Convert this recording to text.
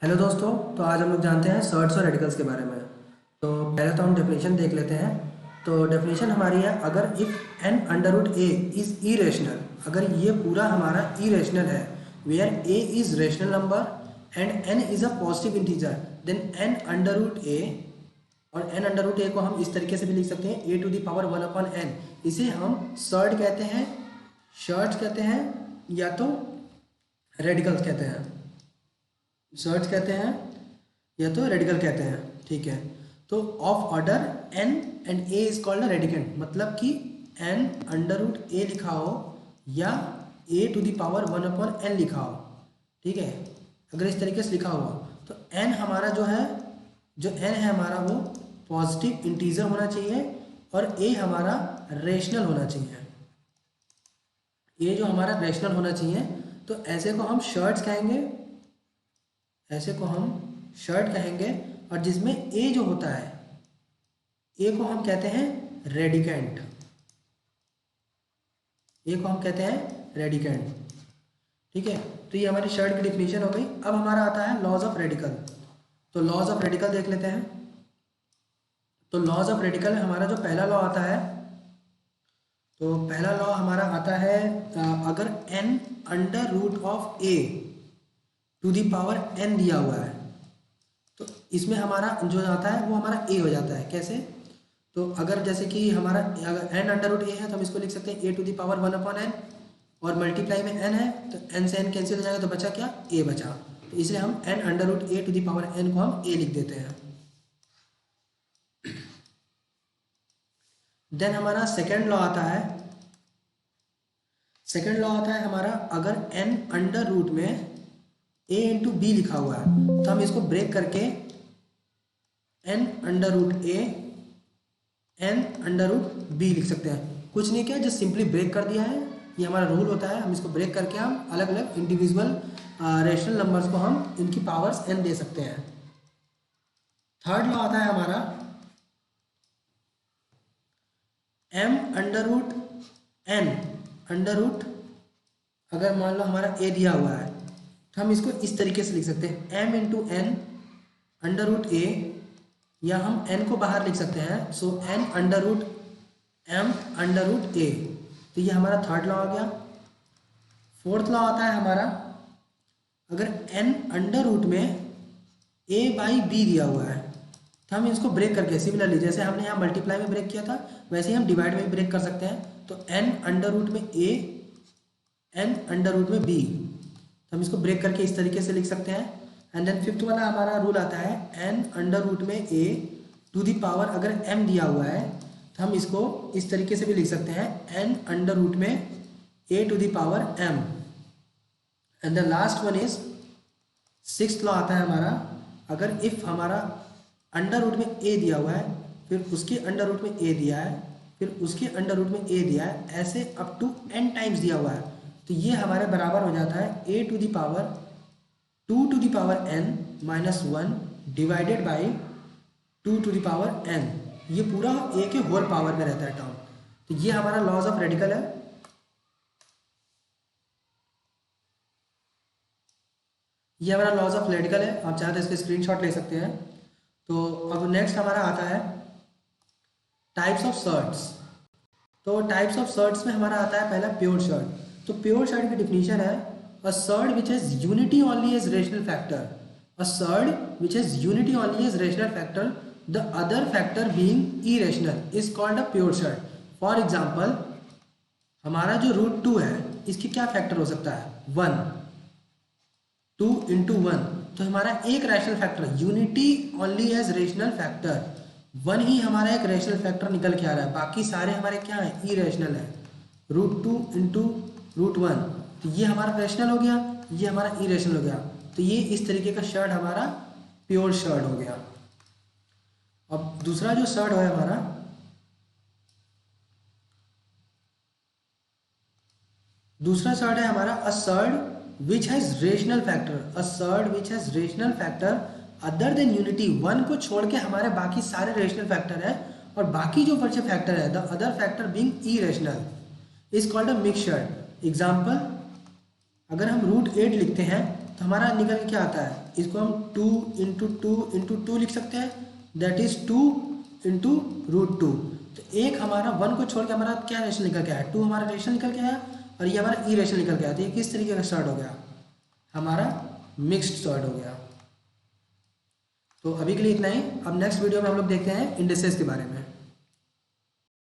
Hello दोस्तों। तो आज हम लोग जानते हैं सर्ट्स और रेडिकल्स के बारे में। तो पहले तो हम डेफिनेशन देख लेते हैं। तो डेफिनेशन हमारी है, अगर if n under root a is irrational, अगर ये पूरा हमारा इरेशनल है, where a is rational number and n is a positive integer, then n under root a, और एन अंडर रूट ए को हम इस तरीके से भी लिख सकते हैं a to the power one upon n. इसे हम सर्ट कहते हैं, शर्ट्स कहते हैं, या तो रेडिकल्स कहते हैं। सर्च कहते हैं या तो रेडिकल कहते हैं, ठीक है। तो of order n and a is called a radicand, मतलब कि एन अंडर रूट ए लिखा हो या a to the power one upon n लिखा हो, ठीक है। अगर इस तरीके से लिखा हुआ तो एन हमारा जो है, जो एन है हमारा वो पॉजिटिव इंटीजर होना चाहिए और ए हमारा रेशनल होना चाहिए। ए जो हमारा रेशनल होना चाहिए, तो ऐसे को हम शर्ट्स कहेंगे, ऐसे को हम शर्ट कहेंगे। और जिसमें ए जो होता है, ए को हम कहते हैं रेडिकेंट, ए को हम कहते हैं रेडिकेंट, ठीक है। तो ये हमारी शर्ट की डिफिनीशन हो गई। अब हमारा आता है लॉज ऑफ रेडिकल। तो लॉज ऑफ रेडिकल देख लेते हैं। तो लॉज ऑफ रेडिकल में हमारा जो पहला लॉ आता है, तो पहला लॉ हमारा आता है, अगर n under root of a to the power n दिया हुआ है, तो इसमें हमारा जो आता है वो हमारा ए हो जाता है। कैसे? तो अगर जैसे कि हमारा अगर एन अंडर रूट ए है तो हम इसको लिख सकते हैं a to the power one upon n, और मल्टीप्लाई में एन है तो एन से एन कैंसिल हो जाएगा, तो बचा क्या? ए बचा। तो इसलिए हम n under root a to the power n को हम ए लिख देते हैं। देन हमारा सेकेंड लॉ आता है, सेकेंड लॉ आता है हमारा, अगर एन अंडर रूट में ए इंटू बी लिखा हुआ है तो हम इसको ब्रेक करके N under root A N under root B लिख सकते हैं। कुछ नहीं किया, जस्ट सिंपली ब्रेक कर दिया है। ये हमारा रूल होता है, हम इसको ब्रेक करके हम अलग अलग इंडिविजुअल रेशनल नंबर्स को हम इनकी पावर्स एन दे सकते हैं। थर्ड लॉ आता है हमारा, m under root n under root, अगर मान लो हमारा ए दिया हुआ है तो हम इसको इस तरीके से लिख सकते हैं, m into n under root a, या हम एन को बाहर लिख सकते हैं, so n under root m under root a. तो ये हमारा थर्ड लॉ आ गया। फोर्थ लॉ आता है हमारा, अगर एन अंडर रूट में ए बाई बी दिया हुआ है तो हम इसको ब्रेक करके, सिमिलरली जैसे हमने यहाँ मल्टीप्लाई में ब्रेक किया था वैसे ही हम डिवाइड में भी ब्रेक कर सकते हैं। तो एन अंडर रूट में ए एन अंडर रूट में बी, तो हम इसको ब्रेक करके इस तरीके से लिख सकते हैं। एंड देन फिफ्थ वाला हमारा रूल आता है, एन अंडर रूट में ए टू दी पावर अगर एम दिया हुआ है तो हम इसको इस तरीके से भी लिख सकते हैं, एन अंडर रूट में a to the power m. And the last one is sixth law आता है हमारा, अगर इफ हमारा अंडर रूट में ए दिया हुआ है, फिर उसके अंडर रूट में ए दिया है, फिर उसके अंडर रूट में ए दिया है, ऐसे अप टू एन टाइम्स दिया हुआ है, तो ये हमारे बराबर हो जाता है a to the power two to the power n minus one divided by two to the power n. ये पूरा ए के होल पावर में रहता है टर्म। तो ये हमारा लॉज ऑफ रेडिकल है। ये हमारा लॉज ऑफ रेडिकल है, आप चाहे तो इसके स्क्रीनशॉट ले सकते हैं। तो अब नेक्स्ट हमारा आता है टाइप्स ऑफ सर्ट्स। तो टाइप्स ऑफ सर्ट्स में हमारा आता है पहला प्योर शर्ट। तो प्योर शर्ट की डिफिनीशन है, a surd which has unity only as rational factor, a surd which has unity only as rational factor, the other factor being irrational is called a pure surd. For example, हमारा जो root two है इसके क्या factor हो सकता है? One, two into one, तो हमारा एक rational factor, unity only as rational factor, one ही हमारा एक रेशनल फैक्टर निकल के आ रहा है, बाकी सारे हमारे क्या है? इरेशनल है। Root two into root one, तो ये हमारा रैशनल हो गया, ये हमारा इरेशनल हो गया। तो ये इस तरीके का शर्ट हमारा प्योर शर्ट हो गया। अब दूसरा जो शर्ट है हमारा, दूसरा शर्ट है हमारा, a surd which has rational factor, a surd which has rational factor other than unity, one को छोड़ के हमारे बाकी सारे रेशनल फैक्टर है, और बाकी जो बचे फैक्टर है, the other factor being irrational is called a mix shirt. Example, अगर हम रूट 8 लिखते हैं तो हमारा निकल के क्या आता है, इसको हम 2 × 2 × 2 लिख सकते हैं, दैट इज 2 × √2। तो एक हमारा 1 को छोड़ के हमारा क्या रेशनल निकल के आया, 2 हमारा रेशनल निकल के आया और ये हमारा ई रेशनल निकल के आया। तो ये किस तरीके का सॉर्ट हो गया, हमारा मिक्स्ड सॉर्ट हो गया। तो अभी के लिए इतना ही। अब नेक्स्ट वीडियो में हम लोग देखते हैं इंडिसेस के बारे में।